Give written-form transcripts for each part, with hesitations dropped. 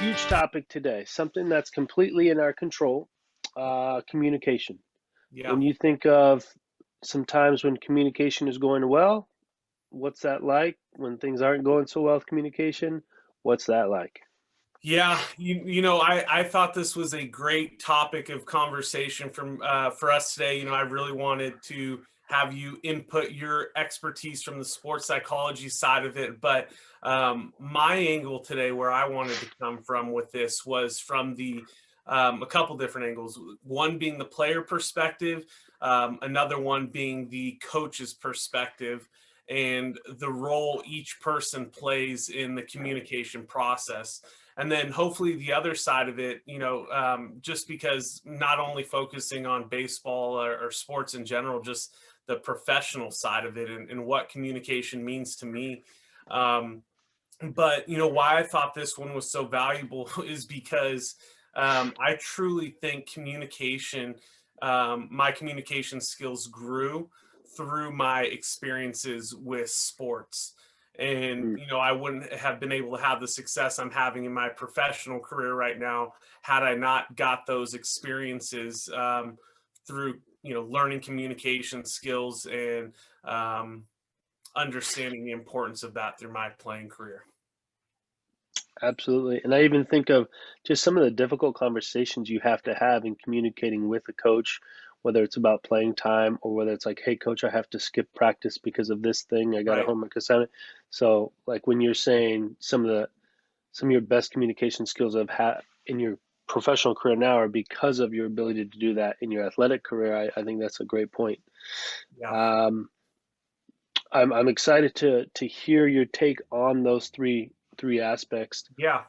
Huge topic today, something that's completely in our control, communication. Yeah. When you think of some times when communication is going well, what's that like? When things aren't going so well with communication, what's that like? Yeah, I thought this was a great topic of conversation for us today. I really wanted to have you input your expertise from the sports psychology side of it, but my angle today, where I wanted to come from with this, was from the a couple different angles. One being the player perspective, another one being the coach's perspective, and the role each person plays in the communication process. And then hopefully the other side of it, just because not only focusing on baseball or sports in general, just the professional side of it and what communication means to me. um, but why I thought this one was so valuable is because I truly think my communication skills grew through my experiences with sports. And Mm, I wouldn't have been able to have the success I'm having in my professional career right now had I not got those experiences through learning communication skills and um, understanding the importance of that through my playing career. absolutely. And I even think of just some of the difficult conversations you have to have in communicating with a coach, whether it's about playing time or whether it's like, hey, coach, I have to skip practice because of this thing. I got a Right. homework assignment. So, like when you're saying some of your best communication skills I've had in your professional career now are because of your ability to do that in your athletic career. I think that's a great point. Yeah. Um, I'm excited to hear your take on those three aspects, Yeah.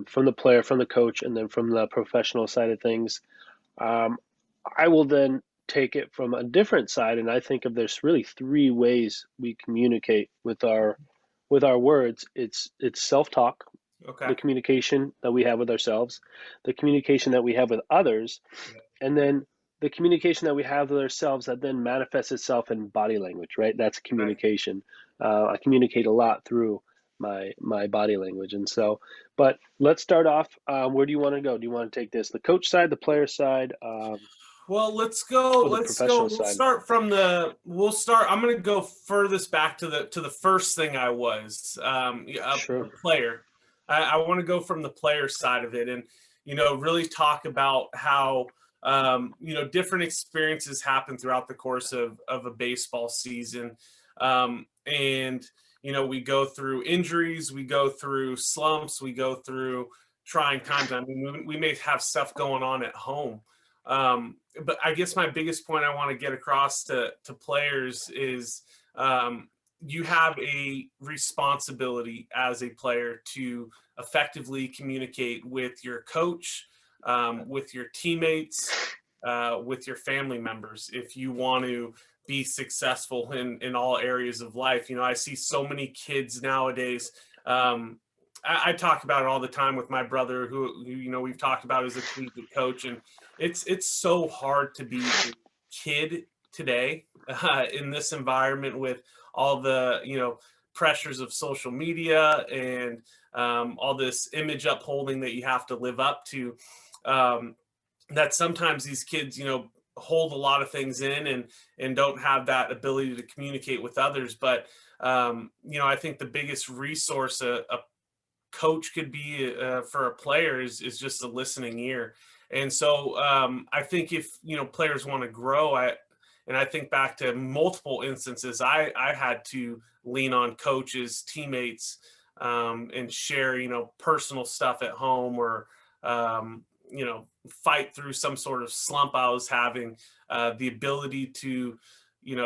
from the player, from the coach, and then from the professional side of things. Um, I will then take it from a different side, and I think of there's really three ways we communicate with our words. It's self-talk, Okay. the communication that we have with ourselves, the communication that we have with others, Yeah. and then the communication that we have with ourselves that then manifests itself in body language, right? That's Right. communication. I communicate a lot through my body language, and so. But let's start off. Where do you want to go? Do you want to take this the coach side, the player side, Well, let's go. or the Let's go. professional We'll side? start from the. We'll start. I'm going to go furthest back to the first thing I was Sure. the player. I want to go from the player side of it, and really talk about how different experiences happen throughout the course of a baseball season, and we go through injuries, we go through slumps, we go through trying times. I mean, we may have stuff going on at home. But I guess my biggest point I want to get across to players is you have a responsibility as a player to effectively communicate with your coach, with your teammates, with your family members if you want to be successful in all areas of life. I see so many kids nowadays. I talk about it all the time with my brother, who we've talked about as a collegiate coach, and it's so hard to be a kid today in this environment with all the pressures of social media and all this image upholding that you have to live up to. Um, that sometimes these kids, hold a lot of things in and don't have that ability to communicate with others. But I think the biggest resource a coach could be for a player is just a listening ear. And so I think if players want to grow, I think back to multiple instances I had to lean on coaches, teammates, and share personal stuff at home or fight through some sort of slump I was having. The ability to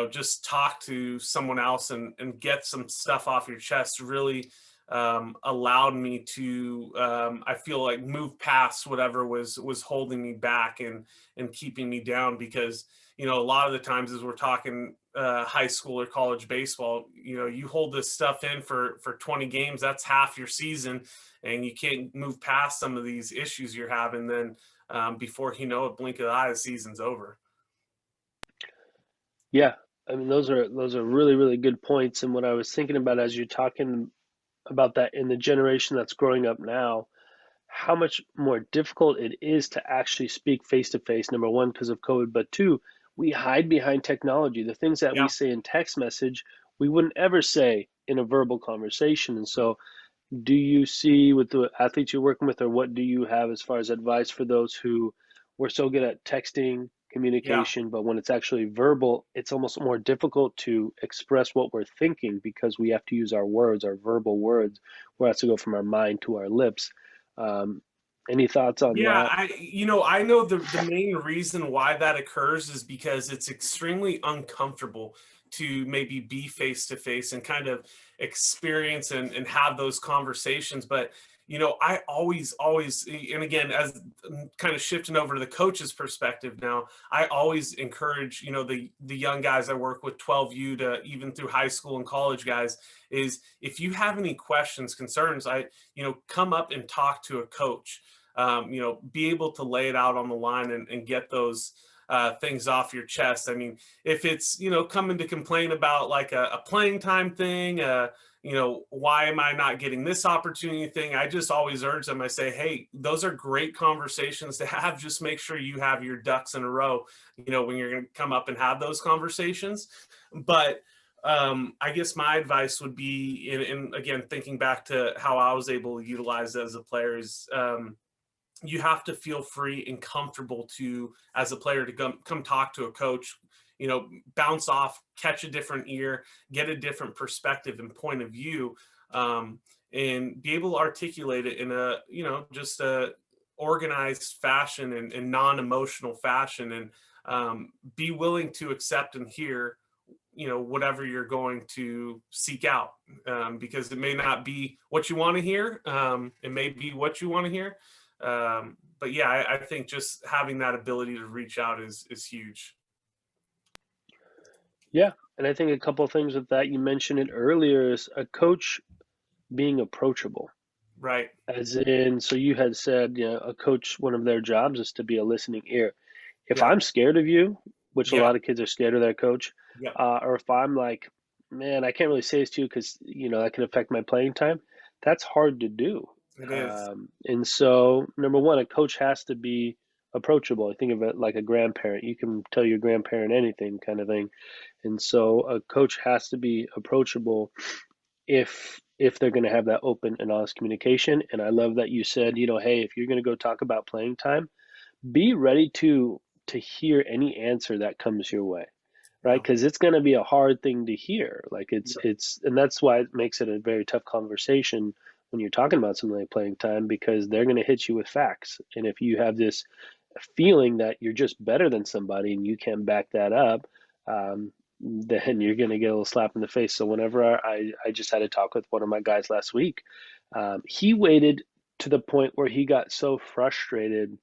just talk to someone else and get some stuff off your chest really allowed me to I feel like move past whatever was holding me back and keeping me down. Because a lot of the times as we're talking high school or college baseball, you hold this stuff in for 20 games, that's half your season, and you can't move past some of these issues you're having. Then before you know it, blink of the eye, the season's over. Yeah. I mean, those are really, really good points. And what I was thinking about as you're talking about that in the generation that's growing up now, how much more difficult it is to actually speak face to face. Number one, because of COVID, but two, we hide behind technology. The things that we Yeah. say in text message, we wouldn't ever say in a verbal conversation. And so, do you see with the athletes you're working with, or what do you have as far as advice for those who were so good at texting Yeah. communication, but when it's actually verbal, it's almost more difficult to express what we're thinking because we have to use our words, our verbal words, where it has to go from our mind to our lips. Um, any thoughts on Yeah, that? I know the main reason why that occurs is because it's extremely uncomfortable to maybe be face to face and kind of experience and have those conversations. But I always, and again, as kind of shifting over to the coach's perspective now, I always encourage, the young guys I work with, 12U to even through high school and college guys, is if you have any questions, concerns, come up and talk to a coach. Be able to lay it out on the line and get those things off your chest. I mean, if it's, coming to complain about like a playing time thing, why am I not getting this opportunity thing? I just always urge them. I say, hey, those are great conversations to have. Just make sure you have your ducks in a row, when you're going to come up and have those conversations. But I guess my advice would be, in again, thinking back to how I was able to utilize it as a player is, you have to feel free and comfortable to, as a player, to come talk to a coach, bounce off, catch a different ear, get a different perspective and point of view, and be able to articulate it in a, just a organized fashion and non-emotional fashion, and be willing to accept and hear, whatever you're going to seek out, because it may not be what you want to hear. It may be what you want to hear. But yeah, I think just having that ability to reach out is huge. Yeah, and I think a couple of things with that, you mentioned it earlier, is a coach being approachable. Right. As in, so you had said, a coach, one of their jobs is to be a listening ear. If Yeah. I'm scared of you, which a Yeah. lot of kids are scared of their coach, Yeah. or if I'm like, man, I can't really say this to you because that can affect my playing time. That's hard to do. It is. And so, number one, a coach has to be approachable. I think of it like a grandparent. You can tell your grandparent anything, kind of thing. And so, a coach has to be approachable if they're going to have that open and honest communication. And I love that you said, hey, if you're going to go talk about playing time, be ready to hear any answer that comes your way, right? Yeah. Because it's going to be a hard thing to hear. Like Yeah. and that's why it makes it a very tough conversation when you're talking about something like playing time, because they're going to hit you with facts. And if you have this feeling that you're just better than somebody and you can't back that up, then you're going to get a little slap in the face. So whenever I just had a talk with one of my guys last week, he waited to the point where he got so frustrated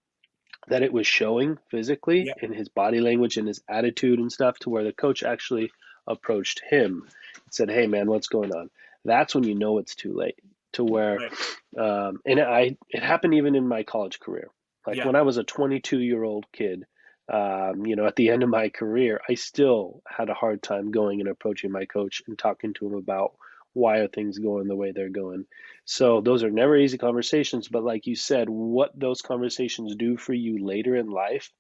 that it was showing physically Yeah. in his body language and his attitude and stuff, to where the coach actually approached him and said, hey man, what's going on? That's when you know it's too late. To where Right. and it happened even in my college career. Like Yeah. when I was a 22-year-old kid, at the end of my career, I still had a hard time going and approaching my coach and talking to him about why are things going the way they're going. So those are never easy conversations, but like you said, what those conversations do for you later in life,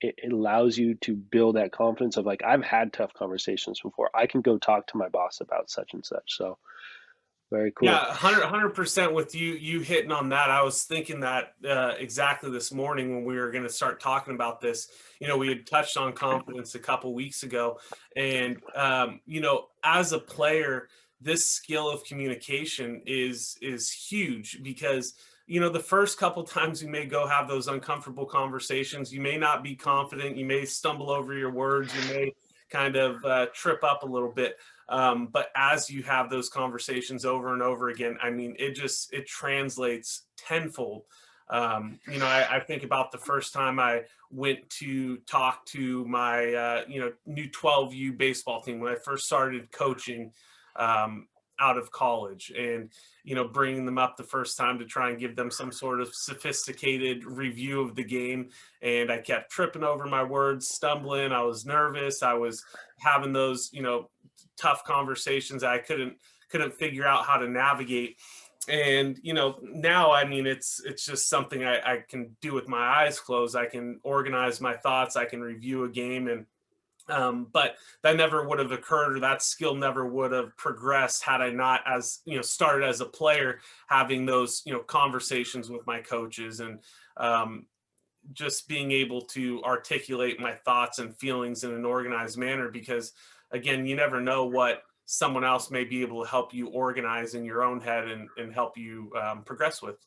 it allows you to build that confidence of like, I've had tough conversations before. I can go talk to my boss about such and such. So very cool. Yeah, 100% with you hitting on that. I was thinking that exactly this morning when we were going to start talking about this. We had touched on confidence a couple weeks ago, and as a player, this skill of communication is huge, because the first couple times you may go have those uncomfortable conversations, you may not be confident, you may stumble over your words, you may kind of trip up a little bit. But as you have those conversations over and over again, I mean, it translates tenfold. I think about the first time I went to talk to my, new 12U baseball team when I first started coaching, out of college, and, bringing them up the first time to try and give them some sort of sophisticated review of the game. And I kept tripping over my words, stumbling. I was nervous. I was having those, tough conversations I couldn't figure out how to navigate. And now, I mean, it's just something I can do with my eyes closed. I can organize my thoughts, I can review a game, and but that never would have occurred, or that skill never would have progressed had I not, as started as a player, having those conversations with my coaches, and um, just being able to articulate my thoughts and feelings in an organized manner. Because again, you never know what someone else may be able to help you organize in your own head, and help you progress with.